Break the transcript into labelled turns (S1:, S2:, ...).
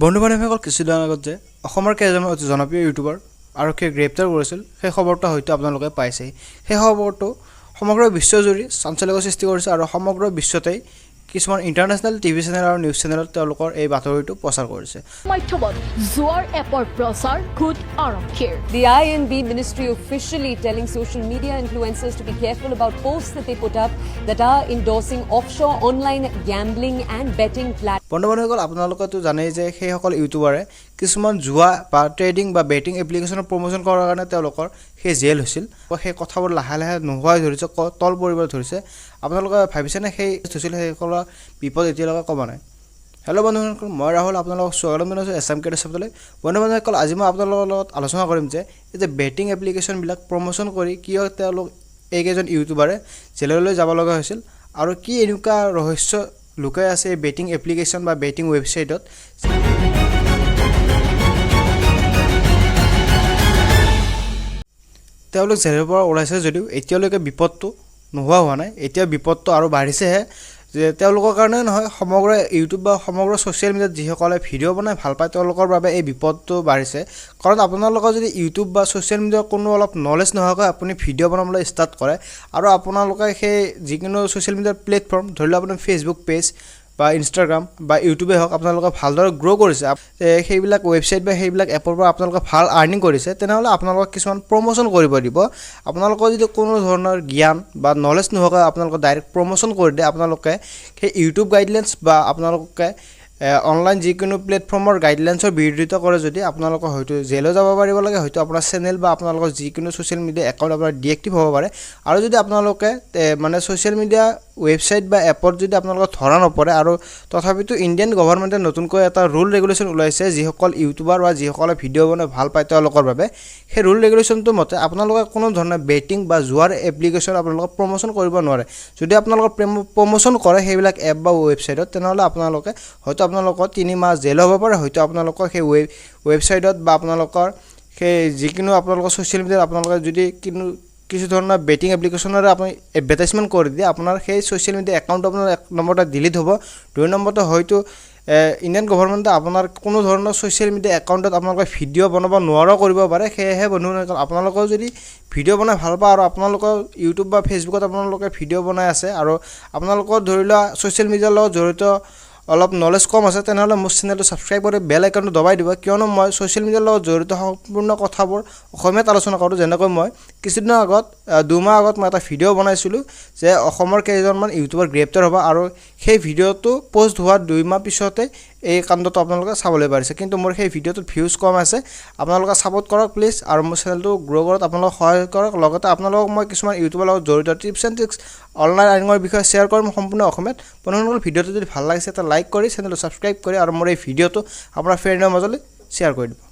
S1: বন্ধু বান্ধৱীসকল কিছুদিন আগত যে অসমৰ কেইজন অতি জনপ্ৰিয় ইউটিউবাৰ আৰক্ষীয়ে গ্ৰেপ্তাৰ কৰিছিল সেই খবৰটো হয়তো আপোনালোকে পাইছেই। সেই খবৰটো সমগ্ৰ বিশ্বজুৰি চাঞ্চল্যৰ সৃষ্টি কৰিছে আৰু সমগ্ৰ বিশ্বতেই কিছুমান ইণ্টাৰনেশ্যনেল টিভি চেনেল আৰু নিউজ চেনেলত তেওঁলোকৰ এই বাতৰিটো প্ৰচাৰ কৰিছে।
S2: জোৱাৰ এপৰ প্ৰচাৰ খুদ আৰক্ষীৰ।
S3: The INB ministry officially telling social media influencers to be careful about posts that they put up that are endorsing offshore online gambling and betting platforms.
S1: বন্ধু বান্ধৱীসকল আপোনালোকেতো জানেই যে সেইসকল ইউটিউবাৰে কিছুমান জুৱা বা ট্ৰেডিং বা বেটিং এপ্লিকেশ্যনৰ প্ৰমোশ্যন কৰাৰ কাৰণে তেওঁলোকৰ সেই জেল হৈছিল। সেই কথাবোৰ লাহে লাহে নোহোৱা ধৰিছে, তল পৰিবলৈ ধৰিছে। আপোনালোকে ভাবিছেনে সেই হৈছিল সেইসকলৰ বিপদ এতিয়ালৈকে কমা নাই? হেল্ল' বন্ধুসকল, মই ৰাহুল, আপোনালোকক স্বাগতম জনাইছোঁ SMK চেনেললৈ। বন্ধু বান্ধৱীসকল, আজি মই আপোনালোকৰ লগত আলোচনা কৰিম যে এই যে বেটিং এপ্লিকেশ্যনবিলাক প্ৰমোশ্যন কৰি কিয় তেওঁলোক এইকেইজন ইউটিউবাৰে জেললৈ যাব লগা হৈছিল আৰু কি এনেকুৱা ৰহস্য লুকাই আছে এই বেটিং এপ্লিকেশ্যন বা বেটিং ৱেবছাইটত। তেওঁলোক জেলৰ পৰা ওলাইছে যদিও এতিয়ালৈকে বিপদটো নোহোৱা হোৱা নাই। এতিয়া বিপদটো আৰু বাঢ়িছেহে। যে তেওঁলোকৰ কাৰণে নহয়, সমগ্ৰ ইউটিউব বা সমগ্ৰ ছ'চিয়েল মিডিয়াত যিসকলে ভিডিঅ' বনাই ভাল পায় তেওঁলোকৰ বাবে এই বিপদটো বাঢ়িছে। কাৰণ আপোনালোকৰ যদি ইউটিউব বা ছ'চিয়েল মিডিয়াৰ কোনো অলপ নলেজ নোহোৱাকৈ আপুনি ভিডিঅ' বনাবলৈ ষ্টাৰ্ট কৰে আৰু আপোনালোকে সেই যিকোনো ছ'চিয়েল মিডিয়াৰ প্লেটফৰ্ম, ধৰি লওক আপোনাৰ ফেচবুক পেজ বা ইনষ্টাগ্ৰাম বা ইউটিউবে হওক, আপোনালোকে ভালদৰে গ্ৰ' কৰিছে, সেইবিলাক ৱেবছাইট বা সেইবিলাক এপৰ পৰা আপোনালোকে ভাল আৰ্নিং কৰিছে, তেনেহ'লে আপোনালোকক কিছুমান প্ৰমোশ্যন কৰিব দিব। আপোনালোকৰ যদি কোনো ধৰণৰ জ্ঞান বা নলেজ নোহোৱাকৈ আপোনালোকে ডাইৰেক্ট প্ৰমোশ্যন কৰি দিয়ে, আপোনালোকে সেই ইউটিউব গাইডলাইন্স বা আপোনালোকে অনলাইন যিকোনো প্লেটফৰ্মৰ গাইডলাইন্সৰ বিৰোধিতা কৰে যদি আপোনালোকক হয়তো জেলো যাব পাৰিব লাগে, হয়তো আপোনাৰ চেনেল বা আপোনালোকৰ যিকোনো ছ'চিয়েল মিডিয়া একাউণ্ট আপোনাৰ ডিএক্টিভ হ'ব পাৰে। আৰু যদি আপোনালোকে মানে ছ'চিয়েল মিডিয়া ৱেবছাইট বা এপত যদি আপোনালোকৰ ধৰা নপৰে, আৰু তথাপিতো ইণ্ডিয়ান গভৰ্ণমেণ্টে নতুনকৈ এটা ৰুল ৰেগুলেশ্যন ওলাইছে যিসকল ইউটিউবাৰ বা যিসকলে ভিডিঅ' বনাই ভাল পায় তেওঁলোকৰ বাবে। সেই ৰুল ৰেগুলেশ্যনটোৰ মতে আপোনালোকে কোনো ধৰণৰ বেটিং বা জুৱাৰ এপ্লিকেশ্যন আপোনালোকে প্ৰমোশ্যন কৰিব নোৱাৰে। যদি আপোনালোকৰ প্ৰমোশ্যন কৰে সেইবিলাক এপ বা ৱেবছাইটত, তেনেহ'লে আপোনালোকে হয়তো আপোনালোকৰ 3 মাহ জেল হ'ব পাৰে, হয়তো আপোনালোকৰ সেই ৱেবছাইটত বা আপোনালোকৰ সেই যিকোনো আপোনালোকৰ ছ'চিয়েল মিডিয়াত আপোনালোকে যদি কিছু ধৰণৰ বেটিং এপ্লিকেশ্যনেৰে আপুনি এডভাৰটাইজমেণ্ট কৰি দিয়ে, আপোনাৰ সেই ছ'চিয়েল মিডিয়া একাউণ্টটো আপোনাৰ 1 নম্বৰতে ডিলিট হ'ব। 2 নম্বৰতে হয়তো ইণ্ডিয়ান গভৰ্ণমেণ্টে আপোনাৰ কোনো ধৰণৰ ছ'চিয়েল মিডিয়া একাউণ্টত আপোনালোকে ভিডিঅ' বনাব নোৱাৰাও কৰিব পাৰে। সেয়েহে বন্ধুসকল, আপোনালোকৰ যদি ভিডিঅ' বনাই ভাল পায় আৰু আপোনালোকৰ ইউটিউব বা ফেচবুকত আপোনালোকে ভিডিঅ' বনাই আছে আৰু আপোনালোকৰ ধৰি লোৱা ছ'চিয়েল মিডিয়াৰ লগত জড়িত অলপ নলেজ কম আছে, তেনেহ'লে মোৰ চেনেলটো ছাবস্ক্ৰাইব কৰি বেল আইকনটো দবাই দিব, কিয়নো মই ছ'চিয়েল মিডিয়াৰ লগত জড়িত সম্পূৰ্ণ কথাবোৰ অসমীয়াত আলোচনা কৰোঁ। যেনেকৈ মই কিছুদিনৰ আগত 2 মাহ আগত মই এটা ভিডিঅ' বনাইছিলোঁ যে অসমৰ কেইজনমান ইউটিউবাৰ গ্ৰেপ্তাৰ হ'ব, আৰু সেই ভিডিঅ'টো পষ্ট হোৱাৰ 2 মাহ পিছতে এই কাণ্ডটো আপোনালোকে চাবলৈ পাৰিছে। কিন্তু মোৰ সেই ভিডিঅ'টোত ভিউজ কম আছে। আপোনালোকে ছাপোৰ্ট কৰক প্লিজ, আৰু মোৰ চেনেলটো গ্ৰ' কৰাত আপোনালোকক সহায় কৰক। লগতে আপোনালোকক মই কিছুমান ইউটিউবৰ লগত জড়িত টিপছ এণ্ড ট্ৰিক্স অনলাইন আৰ্নিঙৰ বিষয়ে শ্বেয়াৰ কৰিম সম্পূৰ্ণ অসমীয়াত। বন্ধুসকল, ভিডিঅ'টো যদি ভাল লাগিছে এটা লাইক কৰি চেনেলটো ছাবস্ক্ৰাইব কৰি আৰু মোৰ এই ভিডিঅ'টো আপোনাৰ ফ্ৰেণ্ডৰ মাজলৈ শ্বেয়াৰ কৰি দিব।